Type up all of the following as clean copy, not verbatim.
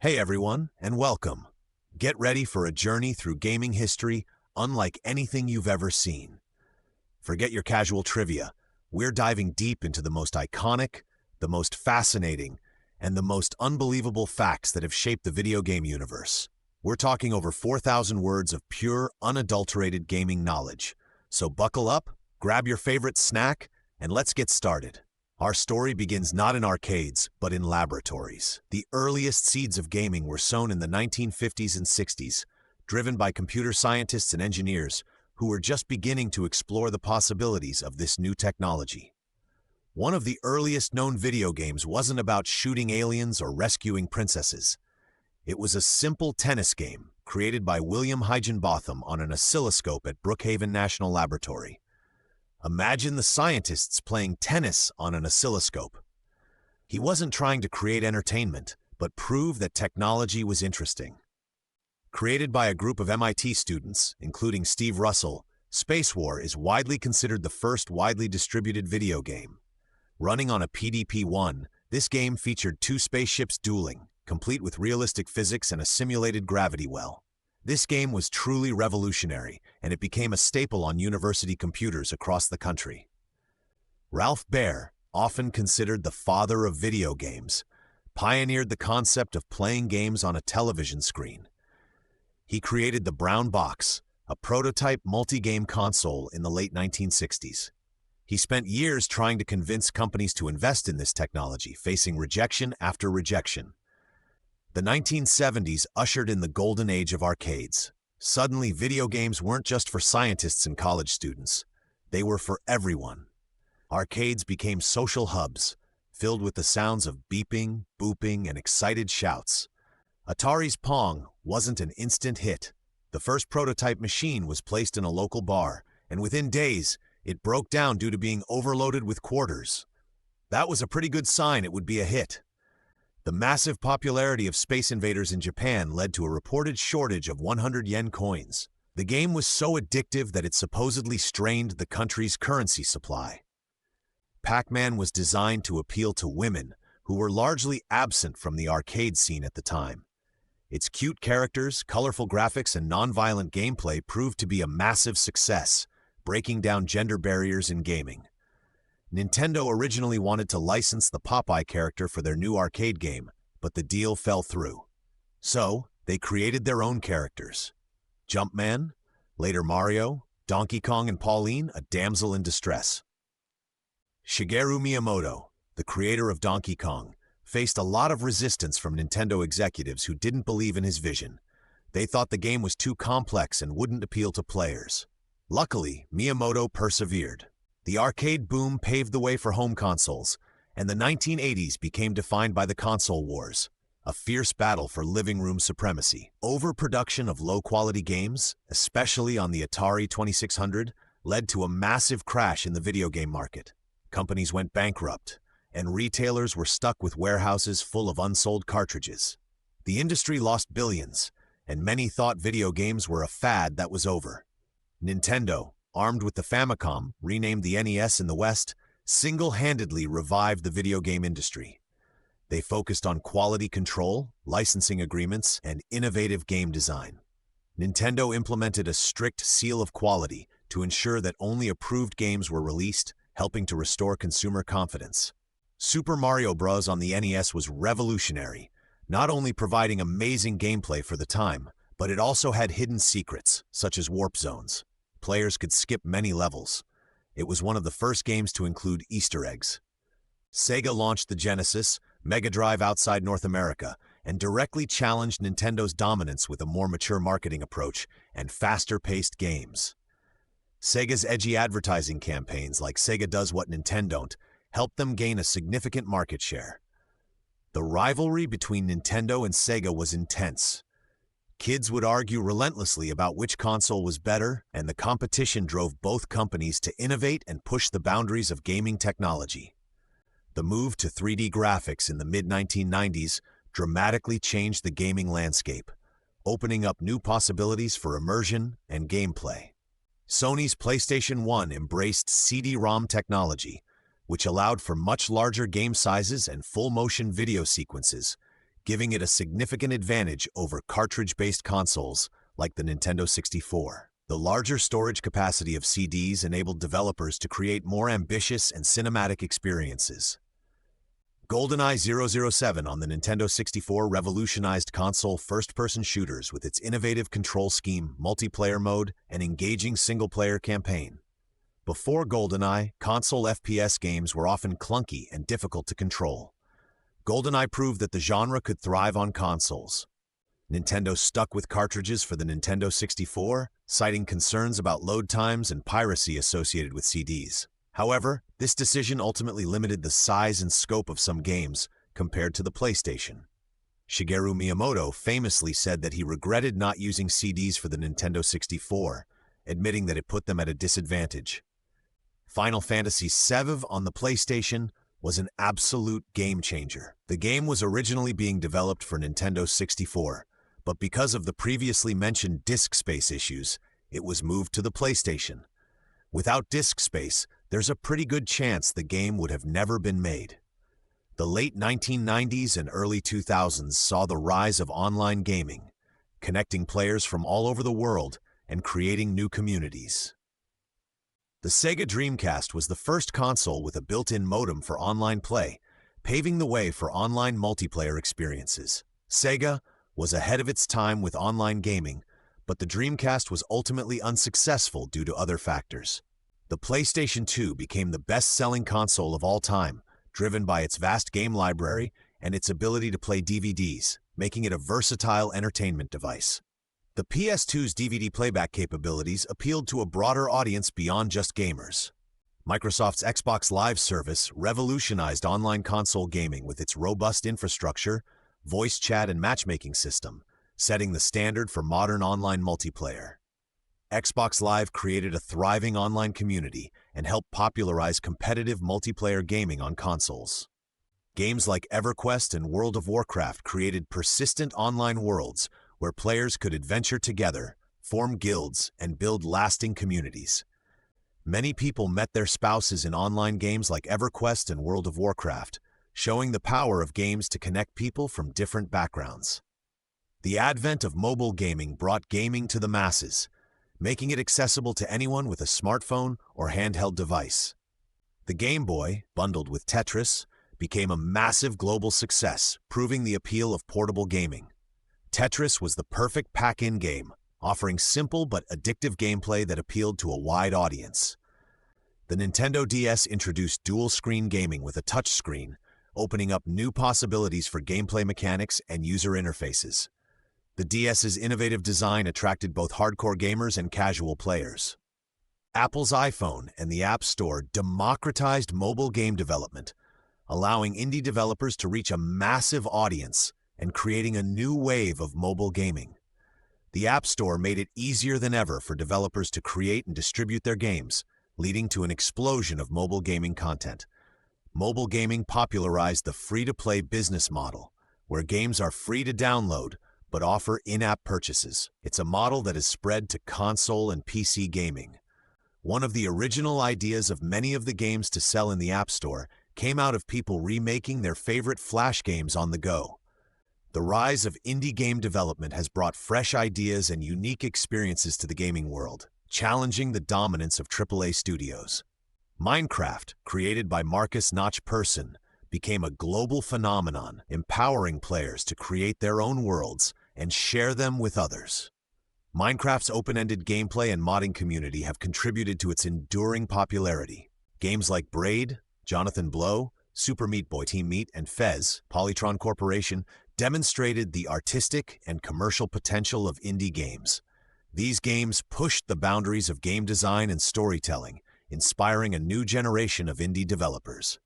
Hey everyone, and welcome. Get ready for a journey through gaming history unlike anything you've ever seen. Forget your casual trivia. We're diving deep into the most iconic, the most fascinating, and the most unbelievable facts that have shaped the video game universe. We're talking over 4,000 words of pure, unadulterated gaming knowledge. So buckle up, grab your favorite snack, and let's get started. Our story begins not in arcades, but in laboratories. The earliest seeds of gaming were sown in the 1950s and 60s, driven by computer scientists and engineers who were just beginning to explore the possibilities of this new technology. One of the earliest known video games wasn't about shooting aliens or rescuing princesses. It was a simple tennis game created by William Higginbotham on an oscilloscope at Brookhaven National Laboratory. Imagine the scientists playing tennis on an oscilloscope. He wasn't trying to create entertainment, but prove that technology was interesting. Created by a group of MIT students, including Steve Russell, Space War is widely considered the first widely distributed video game. Running on a PDP-1, this game featured two spaceships dueling, complete with realistic physics and a simulated gravity well. This game was truly revolutionary, and it became a staple on university computers across the country. Ralph Baer, often considered the father of video games, pioneered the concept of playing games on a television screen. He created the Brown Box, a prototype multi-game console in the late 1960s. He spent years trying to convince companies to invest in this technology, facing rejection after rejection. The 1970s ushered in the golden age of arcades. Suddenly, video games weren't just for scientists and college students. They were for everyone. Arcades became social hubs, filled with the sounds of beeping, booping, and excited shouts. Atari's Pong wasn't an instant hit. The first prototype machine was placed in a local bar, and within days, it broke down due to being overloaded with quarters. That was a pretty good sign it would be a hit. The massive popularity of Space Invaders in Japan led to a reported shortage of 100 yen coins. The game was so addictive that it supposedly strained the country's currency supply. Pac-Man was designed to appeal to women, who were largely absent from the arcade scene at the time. Its cute characters, colorful graphics, and non-violent gameplay proved to be a massive success, breaking down gender barriers in gaming. Nintendo originally wanted to license the Popeye character for their new arcade game, but the deal fell through. So, they created their own characters. Jumpman, later Mario, Donkey Kong, and Pauline, a damsel in distress. Shigeru Miyamoto, the creator of Donkey Kong, faced a lot of resistance from Nintendo executives who didn't believe in his vision. They thought the game was too complex and wouldn't appeal to players. Luckily, Miyamoto persevered. The arcade boom paved the way for home consoles, and the 1980s became defined by the console wars, a fierce battle for living room supremacy. Overproduction of low-quality games, especially on the Atari 2600, led to a massive crash in the video game market. Companies went bankrupt, and retailers were stuck with warehouses full of unsold cartridges. The industry lost billions, and many thought video games were a fad that was over. Nintendo, armed with the Famicom, renamed the NES in the West, single-handedly revived the video game industry. They focused on quality control, licensing agreements, and innovative game design. Nintendo implemented a strict seal of quality to ensure that only approved games were released, helping to restore consumer confidence. Super Mario Bros. On the NES was revolutionary, not only providing amazing gameplay for the time, but it also had hidden secrets, such as warp zones. Players could skip many levels. It was one of the first games to include Easter eggs. Sega launched the Genesis, Mega Drive outside North America, and directly challenged Nintendo's dominance with a more mature marketing approach and faster-paced games. Sega's edgy advertising campaigns, like Sega Does What Nintendo Don't, helped them gain a significant market share. The rivalry between Nintendo and Sega was intense. Kids would argue relentlessly about which console was better, and the competition drove both companies to innovate and push the boundaries of gaming technology. The move to 3D graphics in the mid-1990s dramatically changed the gaming landscape, opening up new possibilities for immersion and gameplay. Sony's PlayStation 1 embraced CD-ROM technology, which allowed for much larger game sizes and full-motion video sequences, giving it a significant advantage over cartridge-based consoles like the Nintendo 64. The larger storage capacity of CDs enabled developers to create more ambitious and cinematic experiences. GoldenEye 007 on the Nintendo 64 revolutionized console first-person shooters with its innovative control scheme, multiplayer mode, and engaging single-player campaign. Before GoldenEye, console FPS games were often clunky and difficult to control. GoldenEye proved that the genre could thrive on consoles. Nintendo stuck with cartridges for the Nintendo 64, citing concerns about load times and piracy associated with CDs. However, this decision ultimately limited the size and scope of some games compared to the PlayStation. Shigeru Miyamoto famously said that he regretted not using CDs for the Nintendo 64, admitting that it put them at a disadvantage. Final Fantasy VII on the PlayStation was an absolute game-changer. The game was originally being developed for Nintendo 64, but because of the previously mentioned disk space issues, it was moved to the PlayStation. Without disk space, there's a pretty good chance the game would have never been made. The late 1990s and early 2000s saw the rise of online gaming, connecting players from all over the world and creating new communities. The Sega Dreamcast was the first console with a built-in modem for online play, paving the way for online multiplayer experiences. Sega was ahead of its time with online gaming, but the Dreamcast was ultimately unsuccessful due to other factors. The PlayStation 2 became the best-selling console of all time, driven by its vast game library and its ability to play DVDs, making it a versatile entertainment device. The PS2's DVD playback capabilities appealed to a broader audience beyond just gamers. Microsoft's Xbox Live service revolutionized online console gaming with its robust infrastructure, voice chat, and matchmaking system, setting the standard for modern online multiplayer. Xbox Live created a thriving online community and helped popularize competitive multiplayer gaming on consoles. Games like EverQuest and World of Warcraft created persistent online worlds where players could adventure together, form guilds, and build lasting communities. Many people met their spouses in online games like EverQuest and World of Warcraft, showing the power of games to connect people from different backgrounds. The advent of mobile gaming brought gaming to the masses, making it accessible to anyone with a smartphone or handheld device. The Game Boy, bundled with Tetris, became a massive global success, proving the appeal of portable gaming. Tetris was the perfect pack-in game, offering simple but addictive gameplay that appealed to a wide audience. The Nintendo DS introduced dual-screen gaming with a touchscreen, opening up new possibilities for gameplay mechanics and user interfaces. The DS's innovative design attracted both hardcore gamers and casual players. Apple's iPhone and the App Store democratized mobile game development, allowing indie developers to reach a massive audience and creating a new wave of mobile gaming. The App Store made it easier than ever for developers to create and distribute their games, leading to an explosion of mobile gaming content. Mobile gaming popularized the free-to-play business model, where games are free to download but offer in-app purchases. It's a model that has spread to console and PC gaming. One of the original ideas of many of the games to sell in the App Store came out of people remaking their favorite Flash games on the go. The rise of indie game development has brought fresh ideas and unique experiences to the gaming world, challenging the dominance of AAA studios. Minecraft, created by Marcus Notch Persson, became a global phenomenon, empowering players to create their own worlds and share them with others. Minecraft's open-ended gameplay and modding community have contributed to its enduring popularity. Games like Braid, Jonathan Blow, Super Meat Boy Team Meat, and Fez, Polytron Corporation, demonstrated the artistic and commercial potential of indie games. These games pushed the boundaries of game design and storytelling, inspiring a new generation of indie developers.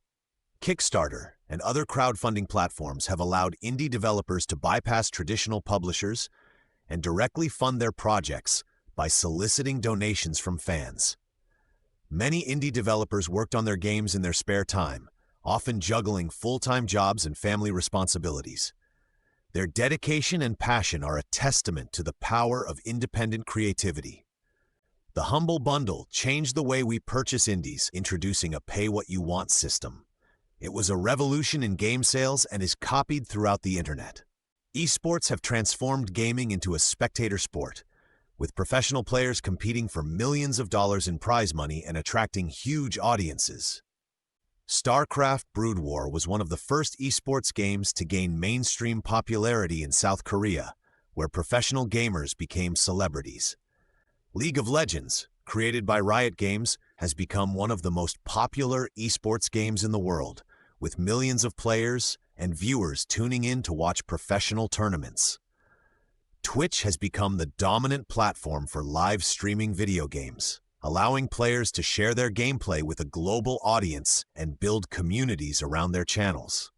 Kickstarter and other crowdfunding platforms have allowed indie developers to bypass traditional publishers and directly fund their projects by soliciting donations from fans. Many indie developers worked on their games in their spare time, often juggling full-time jobs and family responsibilities. Their dedication and passion are a testament to the power of independent creativity. The Humble Bundle changed the way we purchase indies, introducing a pay-what-you-want system. It was a revolution in game sales and is copied throughout the internet. Esports have transformed gaming into a spectator sport, with professional players competing for millions of dollars in prize money and attracting huge audiences. StarCraft Brood War was one of the first esports games to gain mainstream popularity in South Korea, where professional gamers became celebrities. League of Legends, created by Riot Games, has become one of the most popular esports games in the world, with millions of players and viewers tuning in to watch professional tournaments. Twitch has become the dominant platform for live streaming video games, allowing players to share their gameplay with a global audience and build communities around their channels.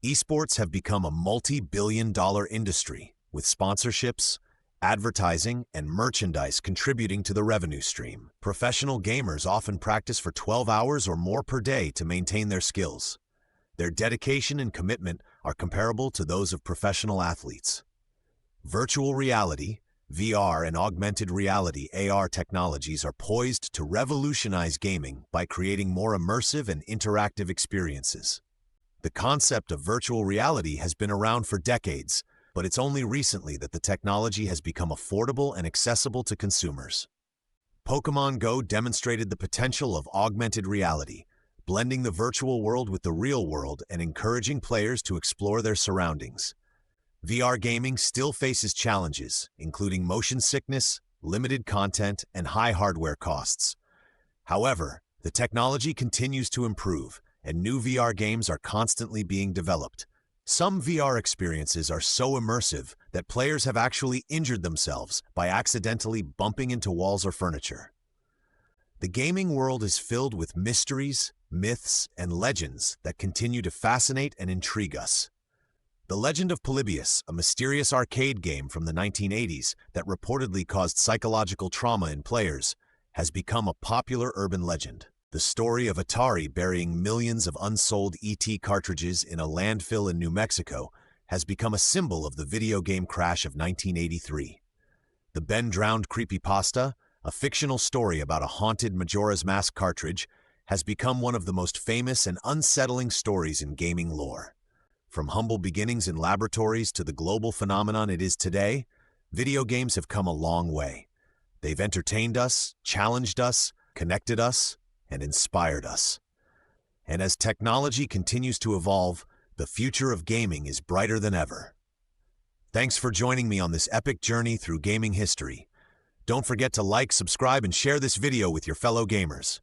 Esports have become a multi-billion-dollar industry, with sponsorships, advertising, and merchandise contributing to the revenue stream. Professional gamers often practice for 12 hours or more per day to maintain their skills. Their dedication and commitment are comparable to those of professional athletes. Virtual reality, VR, and augmented reality (AR) technologies are poised to revolutionize gaming by creating more immersive and interactive experiences. The concept of virtual reality has been around for decades, but it's only recently that the technology has become affordable and accessible to consumers. Pokémon Go demonstrated the potential of augmented reality, blending the virtual world with the real world and encouraging players to explore their surroundings. VR gaming still faces challenges, including motion sickness, limited content, and high hardware costs. However, the technology continues to improve, and new VR games are constantly being developed. Some VR experiences are so immersive that players have actually injured themselves by accidentally bumping into walls or furniture. The gaming world is filled with mysteries, myths, and legends that continue to fascinate and intrigue us. The Legend of Polybius, a mysterious arcade game from the 1980s that reportedly caused psychological trauma in players, has become a popular urban legend. The story of Atari burying millions of unsold ET cartridges in a landfill in New Mexico has become a symbol of the video game crash of 1983. The Ben Drowned creepypasta, a fictional story about a haunted Majora's Mask cartridge, has become one of the most famous and unsettling stories in gaming lore. From humble beginnings in laboratories to the global phenomenon it is today, video games have come a long way. They've entertained us, challenged us, connected us, and inspired us. And as technology continues to evolve, the future of gaming is brighter than ever. Thanks for joining me on this epic journey through gaming history. Don't forget to like, subscribe, and share this video with your fellow gamers.